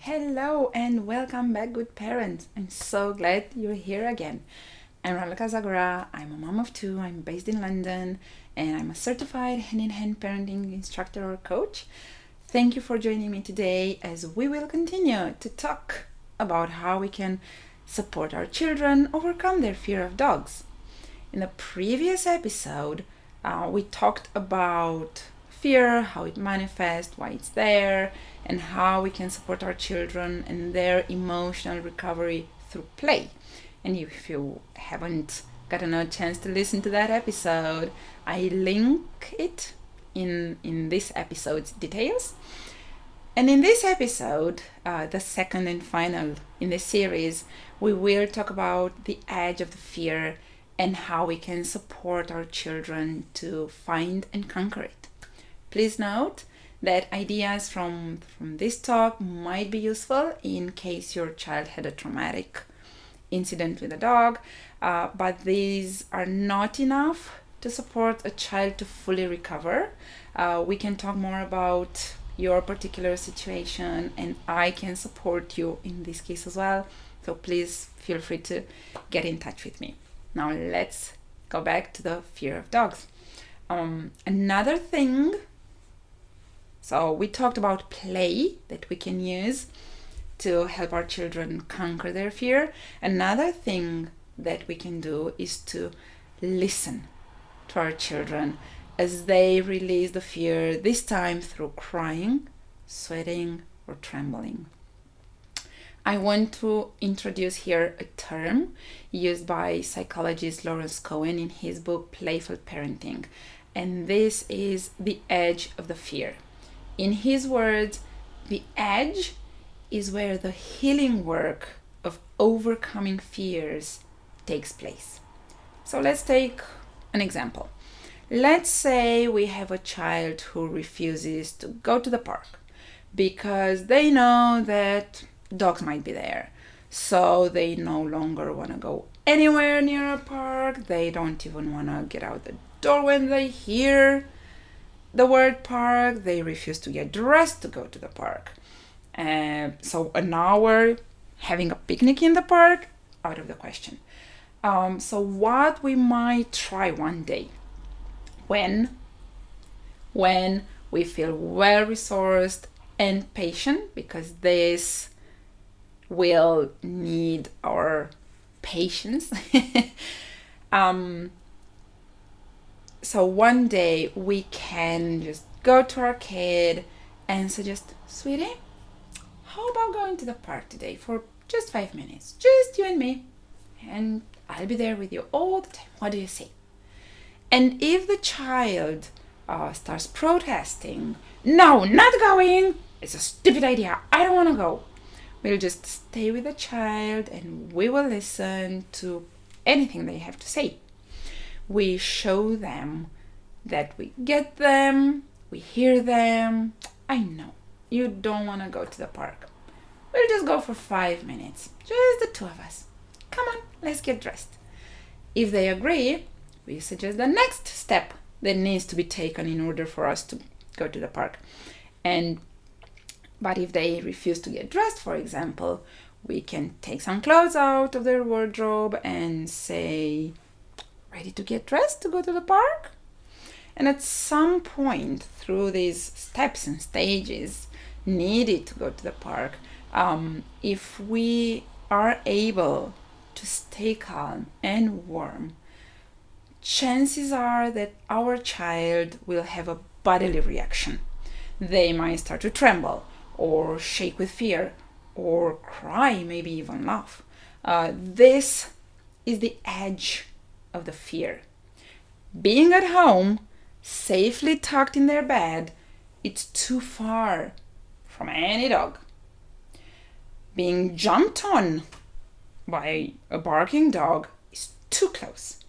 Hello and welcome back, good parents. I'm so glad you're here again. I'm Raluca Zagura. I'm a mom of two. I'm based in London and I'm a certified hand-in-hand parenting instructor or coach. Thank you for joining me today as we will continue to talk about how we can support our children overcome their fear of dogs. In the previous episode, we talked about fear, how it manifests, why it's there, and how we can support our children and their emotional recovery through play. And if you haven't gotten a chance to listen to that episode, I link it in this episode's details. And in this episode, the second and final in the series, we will talk about the edge of the fear and how we can support our children to find and conquer it. Please note that ideas from this talk might be useful in case your child had a traumatic incident with a dog, but these are not enough to support a child to fully recover. We can talk more about your particular situation and I can support you in this case as well. So please feel free to get in touch with me. Now let's go back to the fear of dogs. Another thing, so we talked about play that we can use to help our children conquer their fear. Another thing that we can do is to listen to our children as they release the fear, this time through crying, sweating, or trembling. I want to introduce here a term used by psychologist Lawrence Cohen in his book Playful Parenting, and this is the edge of the fear. In his words, the edge is where the healing work of overcoming fears takes place. So let's take an example. Let's say we have a child who refuses to go to the park because they know that dogs might be there. So they no longer want to go anywhere near a park. They don't even want to get out the door when they hear the word park. They refuse to get dressed to go to the park. So an hour having a picnic in the park, out of the question. So what we might try one day when we feel well resourced and patient, because this will need our patience. So one day we can just go to our kid and suggest, sweetie, how about going to the park today for just 5 minutes? Just you and me. And I'll be there with you all the time. What do you say? And if the child starts protesting, no, not going, it's a stupid idea, I don't want to go, we'll just stay with the child and we will listen to anything they have to say. We show them that we get them, we hear them. I know you don't want to go to the park. We'll just go for 5 minutes, just the two of us. Come on, let's get dressed. If they agree, we suggest the next step that needs to be taken in order for us to go to the park. But if they refuse to get dressed, for example, we can take some clothes out of their wardrobe and say, ready to get dressed to go to the park? And at some point through these steps and stages needed to go to the park, if we are able to stay calm and warm, chances are that our child will have a bodily reaction. They might start to tremble or shake with fear or cry, maybe even laugh. This is the edge of the fear. Being at home, safely tucked in their bed, it's too far from any dog. Being jumped on by a barking dog is too close.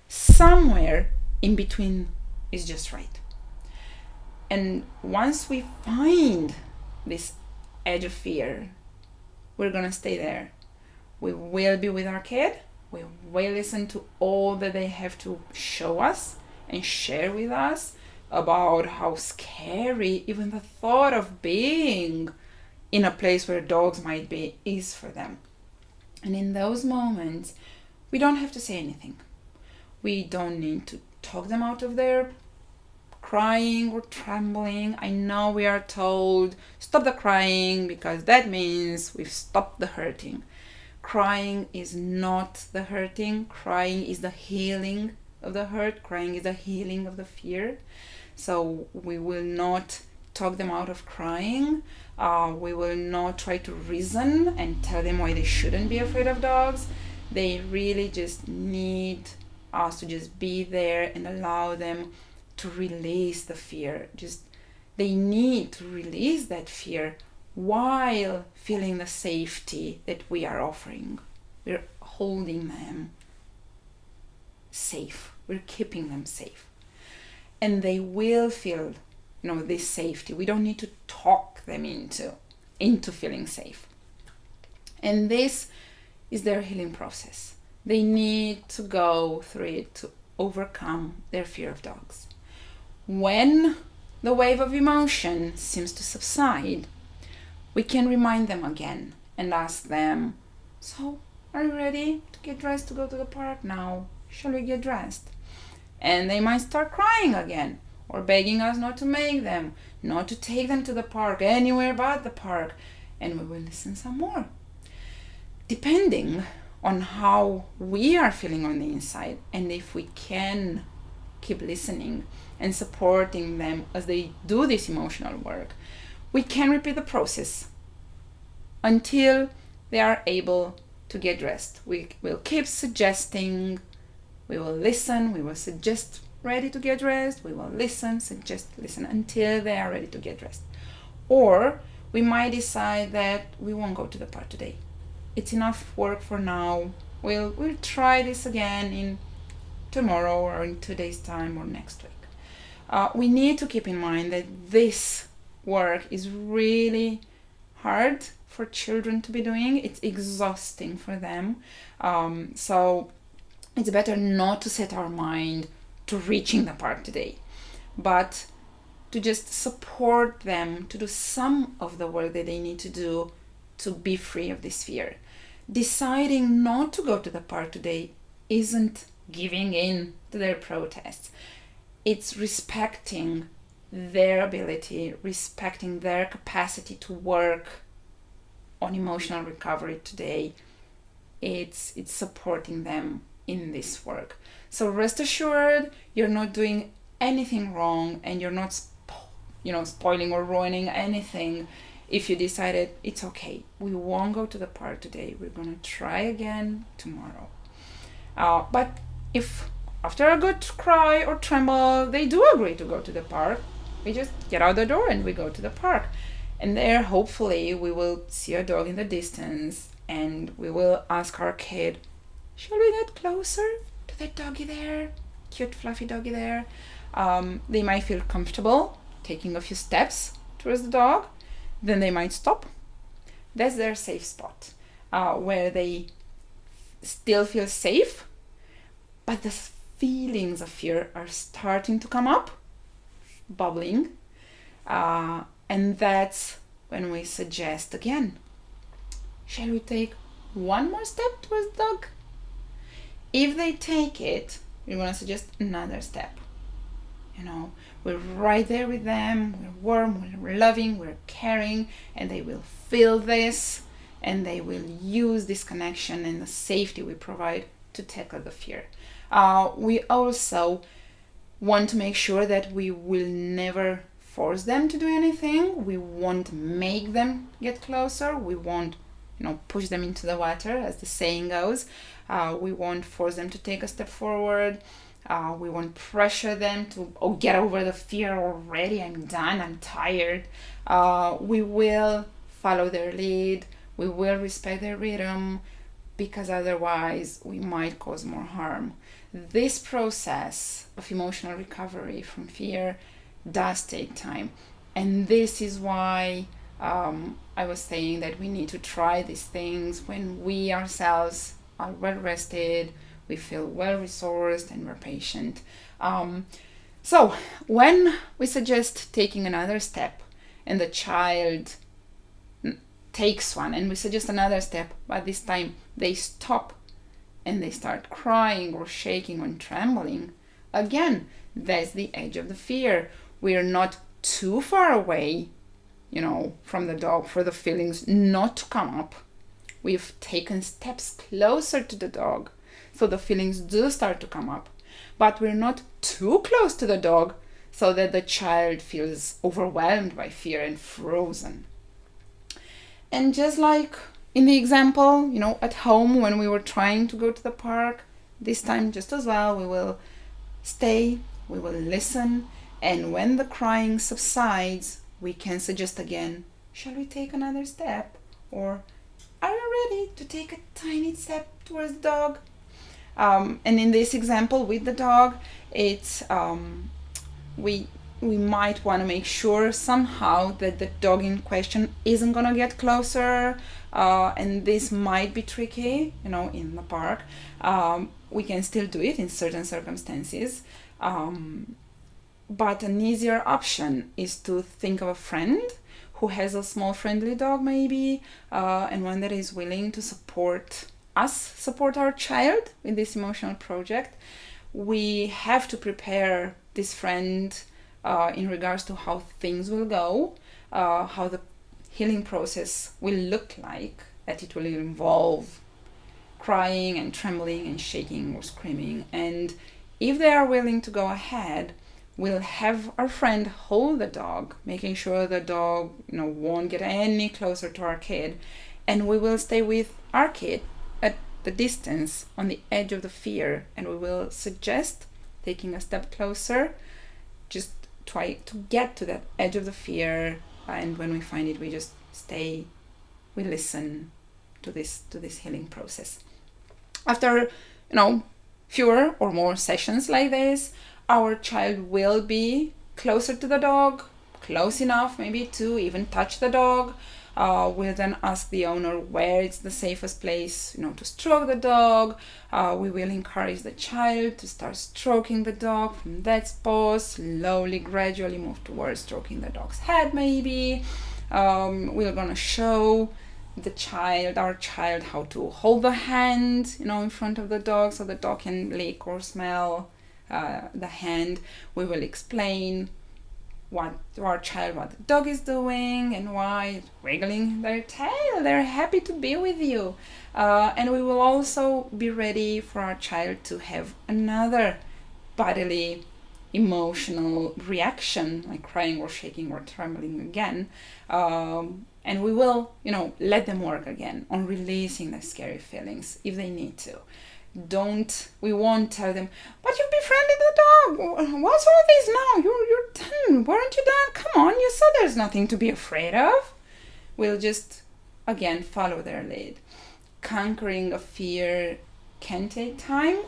Somewhere in between is just right. And once we find this edge of fear, we're gonna stay there. We will be with our kid. We will listen to all that they have to show us and share with us about how scary even the thought of being in a place where dogs might be is for them. And in those moments, we don't have to say anything. We don't need to talk them out of their crying or trembling. I know we are told, stop the crying, because that means we've stopped the hurting. Crying is not the hurting. Crying is the healing of the hurt. Crying is the healing of the fear. So we will not talk them out of crying. We will not try to reason and tell them why they shouldn't be afraid of dogs. They really just need us to just be there and allow them to release the fear. They need to release that fear while feeling the safety that we are offering. We're holding them safe. We're keeping them safe. And they will feel, this safety. We don't need to talk them into feeling safe. And this is their healing process. They need to go through it to overcome their fear of dogs. When the wave of emotion seems to subside, we can remind them again and ask them, so are you ready to get dressed to go to the park now? Shall we get dressed? And they might start crying again, or begging us not to make them, not to take them to the park, anywhere but the park, and we will listen some more. Depending on how we are feeling on the inside, and if we can keep listening and supporting them as they do this emotional work, we can repeat the process until they are able to get dressed. We will keep suggesting, we will listen, we will suggest ready to get dressed, we will listen, suggest, listen until they are ready to get dressed. Or we might decide that we won't go to the park today. It's enough work for now. We'll try this again in tomorrow or in 2 days' time or next week. We need to keep in mind that this work is really hard for children to be doing. It's exhausting for them. So it's better not to set our mind to reaching the park today, but to just support them to do some of the work that they need to do to be free of this fear. Deciding not to go to the park today isn't giving in to their protests. It's respecting their ability, respecting their capacity to work on emotional recovery today. It's supporting them in this work. So rest assured, you're not doing anything wrong, and you're not spoiling or ruining anything if you decided it's okay, we won't go to the park today, we're gonna try again tomorrow. But if after a good cry or tremble they do agree to go to the park, we just get out the door and we go to the park. And there hopefully we will see a dog in the distance, and we will ask our kid, shall we get closer to that doggy there, cute fluffy doggy there? They might feel comfortable taking a few steps towards the dog, then they might stop. That's their safe spot, where they still feel safe, but the feelings of fear are starting to come up, bubbling, and that's when we suggest again, shall we take one more step towards the dog? If they take it, we're going to suggest another step. We're right there with them, we're warm, we're loving, we're caring, and they will feel this, and they will use this connection and the safety we provide to tackle the fear. We also want to make sure that we will never force them to do anything. We won't make them get closer. We won't, push them into the water, as the saying goes. We won't force them to take a step forward. We won't pressure them to, get over the fear already. I'm done. I'm tired. We will follow their lead. We will respect their rhythm, because otherwise we might cause more harm. This process of emotional recovery from fear does take time. And this is why I was saying that we need to try these things when we ourselves are well rested, we feel well resourced, and we're patient. So when we suggest taking another step and the child takes one and we suggest another step, but this time they stop and they start crying or shaking or trembling, again, that's the edge of the fear. We're not too far away, from the dog for the feelings not to come up. We've taken steps closer to the dog, so the feelings do start to come up. But we're not too close to the dog so that the child feels overwhelmed by fear and frozen. And just like in the example, at home when we were trying to go to the park, this time just as well, we will stay, we will listen, and when the crying subsides, we can suggest again, shall we take another step? Or are you ready to take a tiny step towards the dog? And in this example with the dog, it's we might want to make sure somehow that the dog in question isn't gonna get closer, and this might be tricky, in the park. We can still do it in certain circumstances, but an easier option is to think of a friend who has a small friendly dog maybe, and one that is willing to support our child in this emotional project. We have to prepare this friend in regards to how things will go, how the healing process will look like, that it will involve crying and trembling and shaking or screaming. And if they are willing to go ahead, we'll have our friend hold the dog, making sure the dog won't get any closer to our kid, and we will stay with our kid at the distance on the edge of the fear, and we will suggest taking a step closer, just try to get to that edge of the fear, and when we find it, we just stay, we listen to this healing process. After fewer or more sessions like this, our child will be closer to the dog, close enough maybe to even touch the dog. We'll then ask the owner where it's the safest place, to stroke the dog. We will encourage the child to start stroking the dog from that spot, slowly, gradually move towards stroking the dog's head maybe. We're gonna show our child how to hold the hand, in front of the dog so the dog can lick or smell the hand. We will explain to our child what the dog is doing and why it's wiggling their tail. They're happy to be with you. And we will also be ready for our child to have another bodily emotional reaction, like crying or shaking or trembling again. And we will, let them work again on releasing the scary feelings if they need to. We won't tell them, but you've befriended the dog. What's all this now? You're done. Weren't you done? Come on, you saw there's nothing to be afraid of. We'll just, again, follow their lead. Conquering a fear can take time,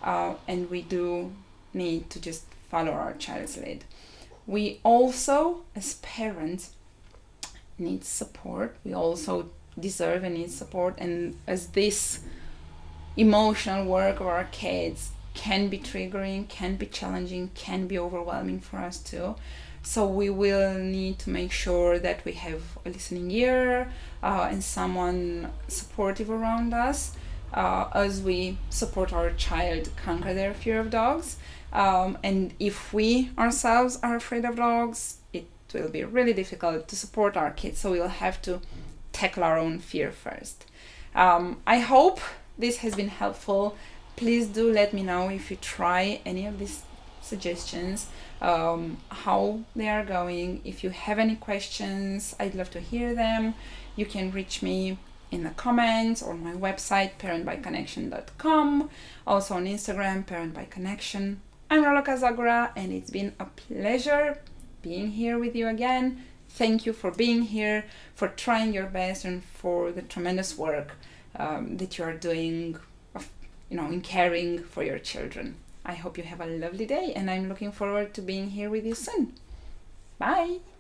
and we do need to just follow our child's lead. We also, as parents, need support. We also deserve and need support, and as this emotional work of our kids can be triggering, can be challenging, can be overwhelming for us too. So we will need to make sure that we have a listening ear and someone supportive around us as we support our child conquer their fear of dogs. And if we ourselves are afraid of dogs, it will be really difficult to support our kids. So we'll have to tackle our own fear first. I hope this has been helpful. Please do let me know if you try any of these suggestions, how they are going. If you have any questions, I'd love to hear them. You can reach me in the comments or my website, parentbyconnection.com. Also on Instagram, parentbyconnection. I'm Raluca Zagura, and it's been a pleasure being here with you again. Thank you for being here, for trying your best, and for the tremendous work that you are doing, in caring for your children. I hope you have a lovely day, and I'm looking forward to being here with you soon. Bye!